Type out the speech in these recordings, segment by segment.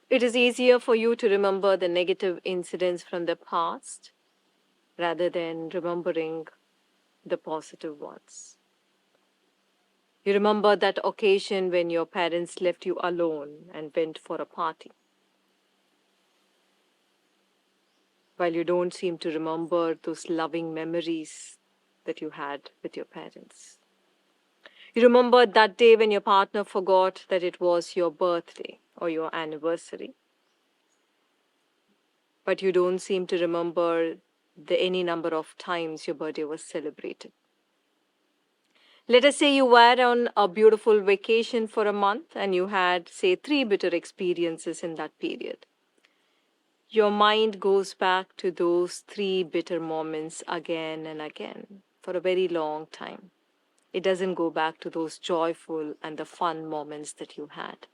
It is easier for you to remember the negative incidents from the past rather than remembering the positive ones. You remember that occasion when your parents left you alone and went for a party, while you don't seem to remember those loving memories that you had with your parents. You remember that day when your partner forgot that it was your birthday or your anniversary, but you don't seem to remember any number of times your birthday was celebrated. Let us say you were on a beautiful vacation for a month and you had, say, 3 bitter experiences in that period. Your mind goes back to those 3 bitter moments again and again for a very long time. It doesn't go back to those joyful and the fun moments that you had.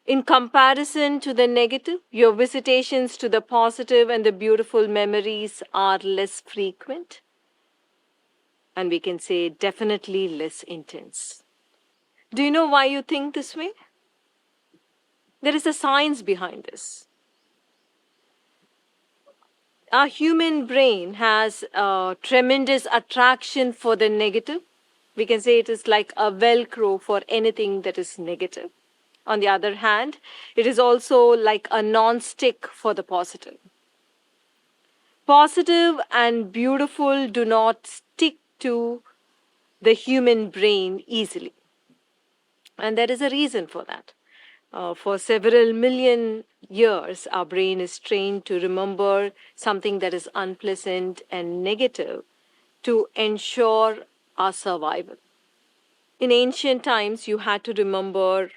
In comparison to the negative, your visitations to the positive and the beautiful memories are less frequent, and we can say definitely less intense. Do you know why you think this way? There is a science behind this. Our human brain has a tremendous attraction for the negative. We can say it is like a Velcro for anything that is negative. On the other hand, it is also like a non-stick for the positive. Positive and beautiful do not stick to the human brain easily. And there is a reason for that. For several million years, our brain is trained to remember something that is unpleasant and negative to ensure our survival. In ancient times, you had to remember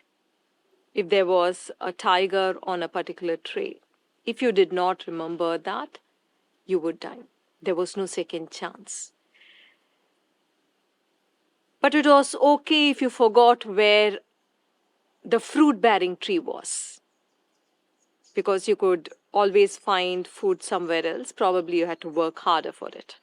if there was a tiger on a particular tree. If you did not remember that, you would die. There was no second chance. But it was okay if you forgot where the fruit-bearing tree was, because you could always find food somewhere else. Probably you had to work harder for it.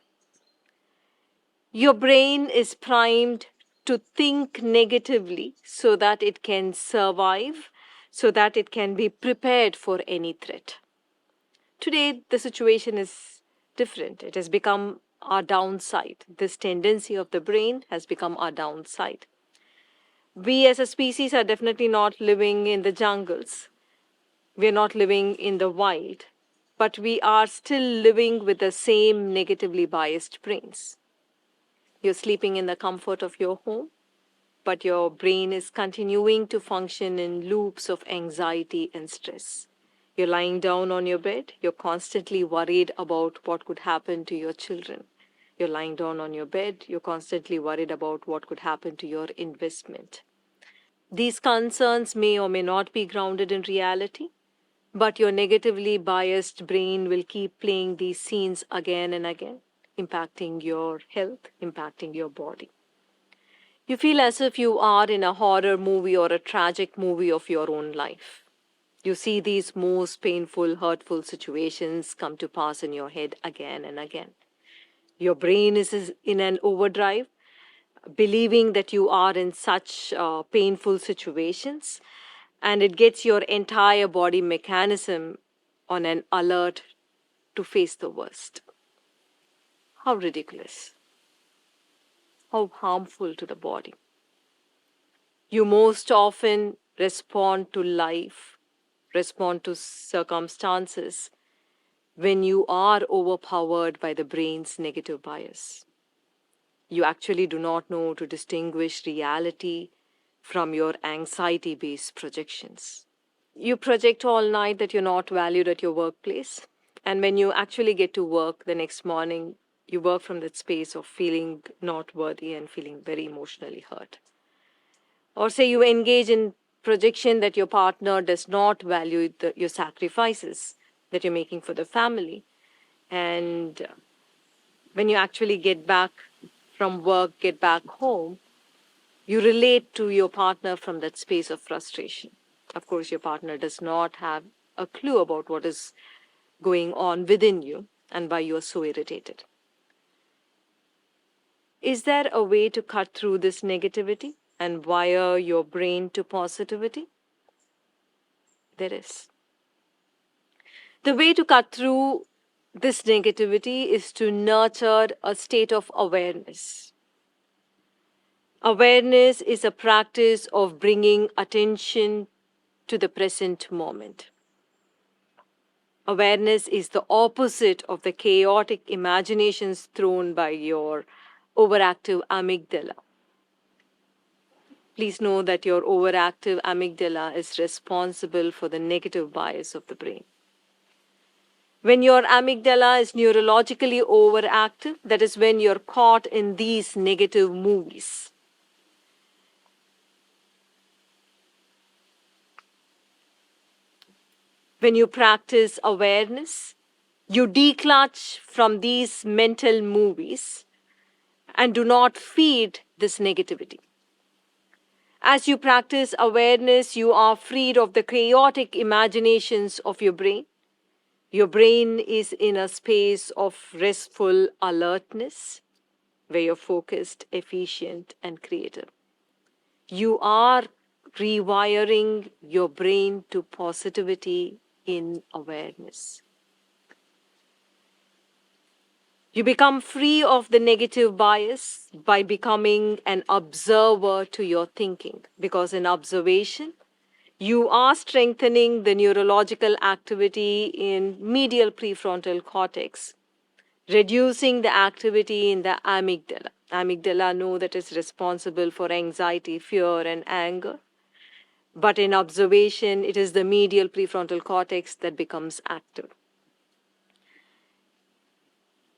Your brain is primed to think negatively so that it can survive, so that it can be prepared for any threat. Today, the situation is different. It has become our downside. This tendency of the brain has become our downside. We as a species are definitely not living in the jungles. We're not living in the wild, but we are still living with the same negatively biased brains. You're sleeping in the comfort of your home, but your brain is continuing to function in loops of anxiety and stress. You're lying down on your bed, you're constantly worried about what could happen to your children. You're lying down on your bed, you're constantly worried about what could happen to your investment. These concerns may or may not be grounded in reality, but your negatively biased brain will keep playing these scenes again and again, impacting your health, impacting your body. You feel as if you are in a horror movie or a tragic movie of your own life. You see these most painful, hurtful situations come to pass in your head again and again. Your brain is in an overdrive, believing that you are in such painful situations, and it gets your entire body mechanism on an alert to face the worst. How ridiculous. How harmful to the body. You most often respond to life, respond to circumstances when you are overpowered by the brain's negative bias. You actually do not know to distinguish reality from your anxiety-based projections. You project all night that you're not valued at your workplace, and when you actually get to work the next morning, you work from that space of feeling not worthy and feeling very emotionally hurt. Or say you engage in projection that your partner does not value your sacrifices that you're making for the family. And when you actually get back from work, get back home, you relate to your partner from that space of frustration. Of course, your partner does not have a clue about what is going on within you and why you are so irritated. Is there a way to cut through this negativity and wire your brain to positivity? there is. The way to cut through this negativity is to nurture a state of awareness. Awareness is a practice of bringing attention to the present moment. Awareness is the opposite of the chaotic imaginations thrown by your overactive amygdala. Please know that your overactive amygdala is responsible for the negative bias of the brain. When your amygdala is neurologically overactive, that is when you're caught in these negative movies. When you practice awareness, you declutch from these mental movies and do not feed this negativity. As you practice awareness, you are freed of the chaotic imaginations of your brain. Your brain is in a space of restful alertness, where you're focused, efficient, and creative. You are rewiring your brain to positivity in awareness. You become free of the negative bias by becoming an observer to your thinking, because in observation, you are strengthening the neurological activity in medial prefrontal cortex, reducing the activity in the amygdala. Amygdala know that is responsible for anxiety, fear, and anger. But in observation, it is the medial prefrontal cortex that becomes active.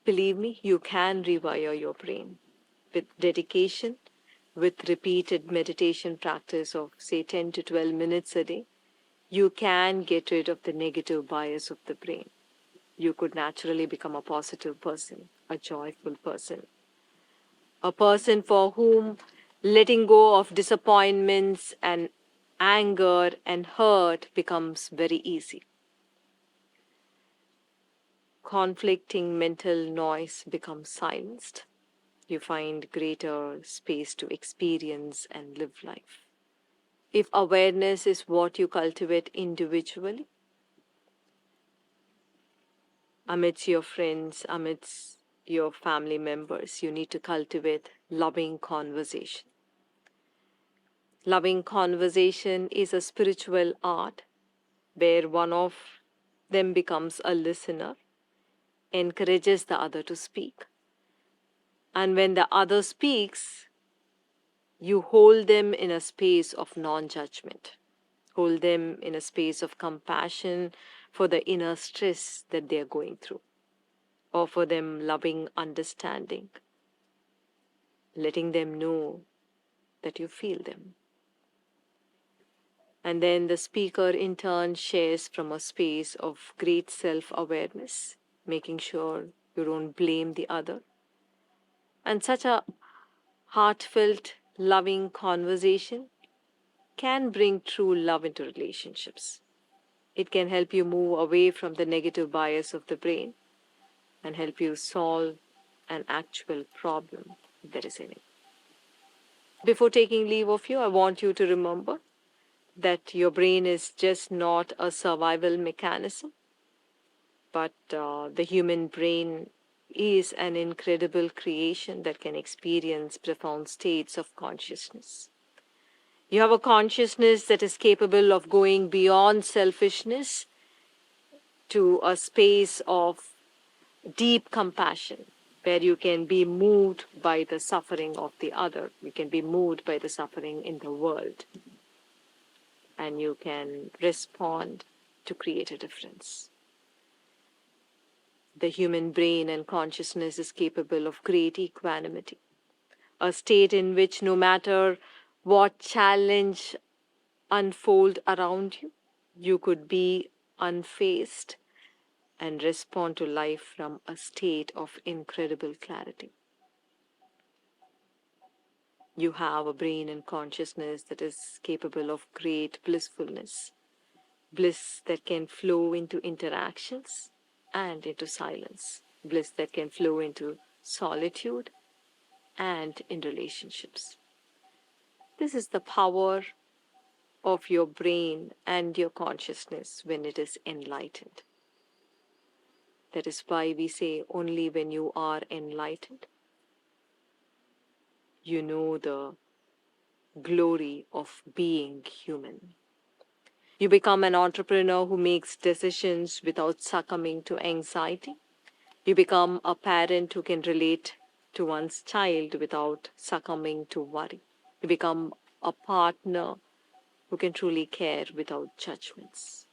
Believe me, you can rewire your brain with dedication, with repeated meditation practice of, say, 10 to 12 minutes a day. You can get rid of the negative bias of the brain. You could naturally become a positive person, a joyful person, a person for whom letting go of disappointments and anger and hurt becomes very easy. Conflicting mental noise becomes silenced. You find greater space to experience and live life. If awareness is what you cultivate individually, amidst your friends, amidst your family members, you need to cultivate loving conversation. Loving conversation is a spiritual art where one of them becomes a listener, encourages the other to speak. And when the other speaks, you hold them in a space of non-judgment. Hold them in a space of compassion for the inner stress that they are going through. Offer them loving understanding, letting them know that you feel them. And then the speaker in turn shares from a space of great self-awareness, making sure you don't blame the other. And such a heartfelt, loving conversation can bring true love into relationships. It can help you move away from the negative bias of the brain and help you solve an actual problem if there is any. Before taking leave of you, I want you to remember that your brain is just not a survival mechanism, but the human brain is an incredible creation that can experience profound states of consciousness. You have a consciousness that is capable of going beyond selfishness to a space of deep compassion, where you can be moved by the suffering of the other. You can be moved by the suffering in the world. And you can respond to create a difference. The human brain and consciousness is capable of great equanimity, a state in which no matter what challenge unfold around you, you could be unfazed and respond to life from a state of incredible clarity. You have a brain and consciousness that is capable of great blissfulness, bliss that can flow into interactions and into silence, bliss that can flow into solitude and in relationships. This is the power of your brain and your consciousness when it is enlightened. That is why we say only when you are enlightened, you know the glory of being human. You become an entrepreneur who makes decisions without succumbing to anxiety. You become a parent who can relate to one's child without succumbing to worry. You become a partner who can truly care without judgments.